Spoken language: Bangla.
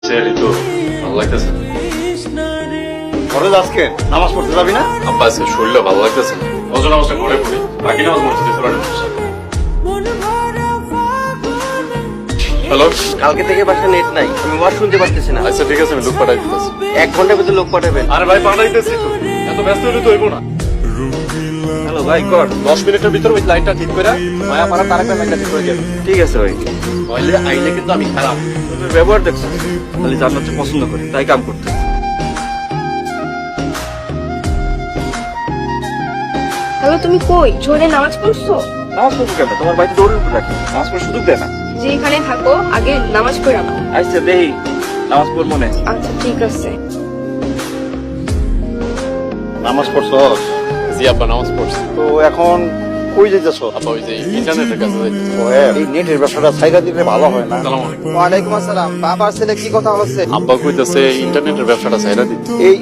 সেরি তো ভালো লাগতেছে না। ঘরে আজকে নামাজ পড়তে যাবি না? আব্বা আজকে শরীরটা ভালো লাগতেছে না। ওজন নামাজটা ঘরে পড়ি, বাকি নামাজ মসজিদে পড়ানো। হ্যালো, কালকে থেকে বাসা নেট নাই, আমি ওয়াজ শুনতে পারতেছি না। আচ্ছা ঠিক আছে, আমি লোক পাঠাই দিতেছি। 1 ঘন্টার ভিতরে লোক পাঠাবেন। আরে ভাই পাঠাইতেছি তো, এত ব্যস্ত হলে তো হইব না। হ্যালো ভাই, কর। 10 মিনিটের ভিতরে ওই লাইনটা ঠিক করে মায়াপাড়া তারাকা লাইনটা ঠিক করে যাবে। ঠিক আছে ভাই। নইলে আইলে কিন্তু আমি খারাপ। তুমি ব্যবহার দেখছো, খালি জান্নাতকে পছন্দ করি তাই কাম করতে। হ্যালো, তুমি কই? জোরে নামাজ পড়ছো? নামাজ পড়বো কেন? তোমার বাড়িতে দৌড়ের উপর রাখি, নামাজ পড়ার সুযোগ দেয় না। যেখানে থাকো আগে নামাজ পড়ে নাও। আচ্ছা দেহি নামাজ পড় মনে। আচ্ছা ঠিক আছে। নামাজ পড়ছস? জি আব্বা নামাজ পড়ছি। তো এখন কই যাইতেছ? আব্বা ওই যে ইন্টারনেটের কাছে যাইতেছি। এই নেটের ব্যবসাটা ছাইরা দিলে ভালো হয় না? আসসালামু আলাইকুম। ওয়ালাইকুম আসসালাম। বাবার ছেলে কি কথা হচ্ছে? আব্বা কইতেছে ইন্টারনেটের ব্যবসাটা ছাইরা দিতে। এই